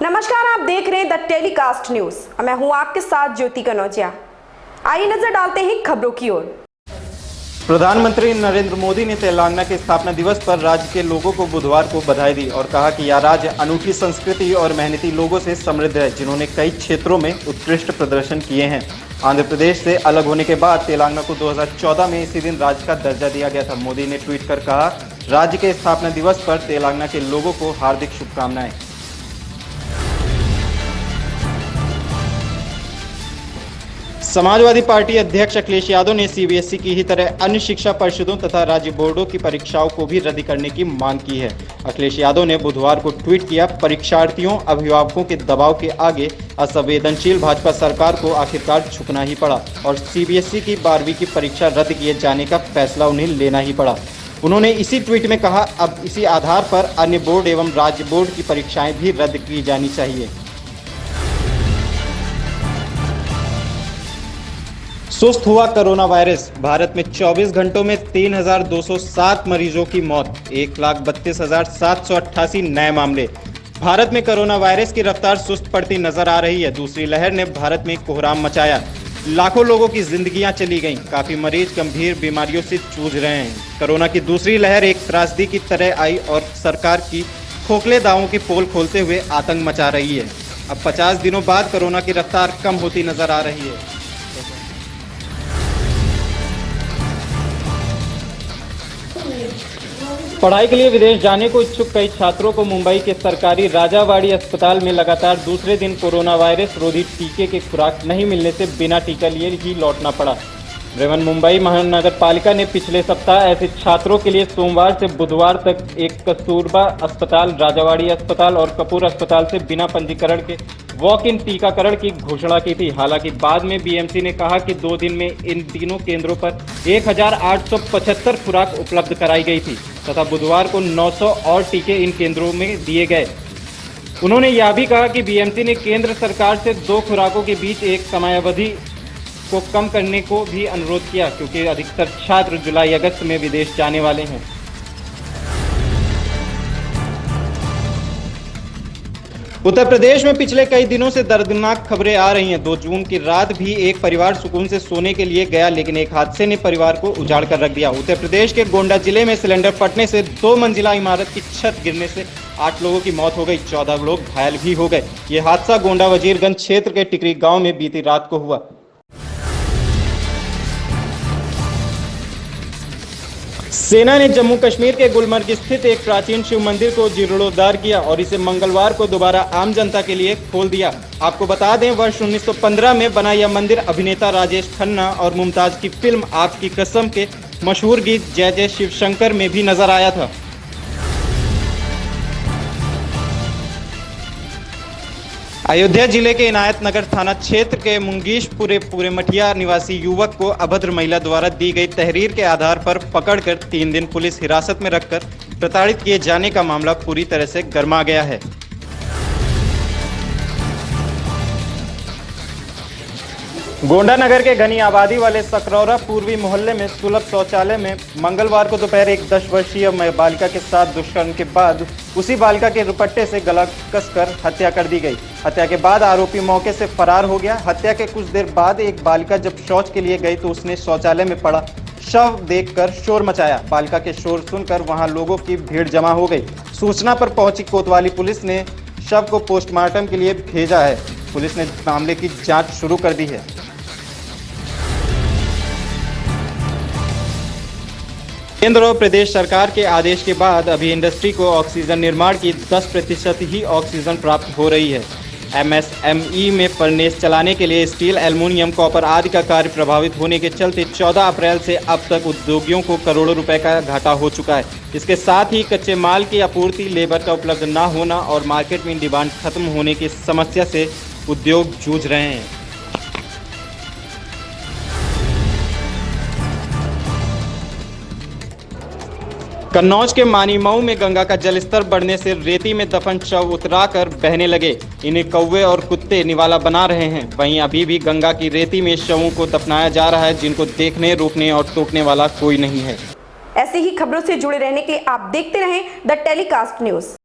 नमस्कार, आप देख रहे हैं द टेलीकास्ट न्यूज। मैं हूं आपके साथ ज्योति कनौजिया। आइए नजर डालते हैं खबरों की ओर। प्रधानमंत्री नरेंद्र मोदी ने तेलंगाना के स्थापना दिवस पर राज्य के लोगों को बुधवार को बधाई दी और कहा कि यह राज्य अनूठी संस्कृति और मेहनती लोगों से समृद्ध है, जिन्होंने कई क्षेत्रों में उत्कृष्ट प्रदर्शन किए हैं। आंध्र प्रदेश से अलग होने के बाद तेलंगाना को 2014 में इसी दिन राज्य का दर्जा दिया गया था। मोदी ने ट्वीट कर कहा, राज्य के स्थापना दिवस पर तेलंगाना के लोगों को हार्दिक शुभकामनाएं। समाजवादी पार्टी अध्यक्ष अखिलेश यादव ने सीबीएसई की ही तरह अन्य शिक्षा परिषदों तथा राज्य बोर्डों की परीक्षाओं को भी रद्द करने की मांग की है। अखिलेश यादव ने बुधवार को ट्वीट किया, परीक्षार्थियों अभिभावकों के दबाव के आगे असंवेदनशील भाजपा सरकार को आखिरकार झुकना ही पड़ा और सीबीएसई की 12वीं की परीक्षा रद्द किए जाने का फैसला उन्हें लेना ही पड़ा। उन्होंने इसी ट्वीट में कहा, अब इसी आधार पर अन्य बोर्ड एवं राज्य बोर्ड की परीक्षाएं भी रद्द की जानी चाहिए। सुस्त हुआ कोरोना वायरस। भारत में 24 घंटों में 3,207 मरीजों की मौत, 1,32,788 नए मामले। भारत में कोरोना वायरस की रफ्तार सुस्त पड़ती नजर आ रही है। दूसरी लहर ने भारत में कोहराम मचाया, लाखों लोगों की जिंदगियां चली गईं, काफी मरीज गंभीर बीमारियों से जूझ रहे हैं। कोरोना की दूसरी लहर एक त्रासदी की तरह आई और सरकार की खोखले दावों की पोल खोलते हुए आतंक मचा रही है। अब 50 दिनों बाद कोरोना की रफ्तार कम होती नजर आ रही है। पढ़ाई के लिए विदेश जाने को इच्छुक कई छात्रों को मुंबई के सरकारी राजावाड़ी अस्पताल में लगातार दूसरे दिन कोरोना वायरस रोधी टीके की खुराक नहीं मिलने से बिना टीका लिए ही लौटना पड़ा। मुंबई महानगर पालिका ने पिछले सप्ताह ऐसे छात्रों के लिए सोमवार से बुधवार तक एक कस्तूरबा अस्पताल, राजावाड़ी अस्पताल और कपूर अस्पताल से बिना पंजीकरण के वॉक इन टीकाकरण की घोषणा की थी। हालांकि बाद में बीएमसी ने कहा कि 2 दिन में इन तीनों केंद्रों पर 1,875 खुराक उपलब्ध कराई गई थी तथा बुधवार को 900 और टीके इन केंद्रों में दिए गए। उन्होंने यह भी कहा कि बीएमसी ने केंद्र सरकार से 2 खुराकों के बीच एक समयावधि को कम करने को भी अनुरोध किया, क्योंकि अधिकतर छात्र जुलाई अगस्त में विदेश जाने वाले हैं। उत्तर प्रदेश में पिछले कई दिनों से दर्दनाक खबरें आ रही हैं। 2 जून की रात भी एक परिवार सुकून से सोने के लिए गया, लेकिन एक हादसे ने परिवार को उजाड़ कर रख दिया। उत्तर प्रदेश के गोंडा जिले में सिलेंडर फटने से 2 मंजिला इमारत की छत गिरने से 8 लोगों की मौत हो गई, 14 लोग घायल भी हो गए। ये हादसा गोंडा वजीरगंज क्षेत्र के टिकरी गाँव में बीती रात को हुआ। सेना ने जम्मू कश्मीर के गुलमर्ग स्थित एक प्राचीन शिव मंदिर को जीर्णोद्धार किया और इसे मंगलवार को दोबारा आम जनता के लिए खोल दिया। आपको बता दें, वर्ष 1915 में बना यह मंदिर अभिनेता राजेश खन्ना और मुमताज की फिल्म आपकी कसम के मशहूर गीत जय जय शिव शंकर में भी नजर आया था। अयोध्या जिले के इनायत नगर थाना क्षेत्र के मुंगीशपुरे मठिया निवासी युवक को अभद्र महिला द्वारा दी गई तहरीर के आधार पर पकड़कर 3 दिन पुलिस हिरासत में रखकर प्रताड़ित किए जाने का मामला पूरी तरह से गर्मा गया है। गोंडा नगर के घनी आबादी वाले सकरौरा पूर्वी मोहल्ले में सुलभ शौचालय में मंगलवार को दोपहर एक 10 वर्षीय बालिका के साथ दुष्कर्म के बाद उसी बालिका के दुपट्टे से गला कसकर हत्या कर दी गई। हत्या के बाद आरोपी मौके से फरार हो गया। हत्या के कुछ देर बाद एक बालिका जब शौच के लिए गई तो उसने शौचालय में पड़ा शव देखकर शोर मचाया। बालिका के शोर सुनकर वहां लोगों की भीड़ जमा हो गई। सूचना पर पहुंची कोतवाली पुलिस ने शव को पोस्टमार्टम के लिए भेजा है। पुलिस ने मामले की जांच शुरू कर दी है। केंद्र और प्रदेश सरकार के आदेश के बाद अभी इंडस्ट्री को ऑक्सीजन निर्माण की 10% ही ऑक्सीजन प्राप्त हो रही है। एमएसएमई में फर्नेस चलाने के लिए स्टील, एल्युमिनियम, कॉपर आदि का कार्य प्रभावित होने के चलते 14 अप्रैल से अब तक उद्योगियों को करोड़ों रुपए का घाटा हो चुका है। इसके साथ ही कच्चे माल की आपूर्ति, लेबर का उपलब्ध न होना और मार्केट में डिमांड खत्म होने की समस्या से उद्योग जूझ रहे हैं। कन्नौज के मानीमऊ में गंगा का जलस्तर बढ़ने से रेती में दफन शव उतराकर बहने लगे। इन्हें कौवे और कुत्ते निवाला बना रहे हैं। वहीं अभी भी गंगा की रेती में शवों को दफनाया जा रहा है, जिनको देखने, रोकने और टोकने वाला कोई नहीं है। ऐसी ही खबरों से जुड़े रहने के लिए आप देखते रहें द टेलीकास्ट न्यूज।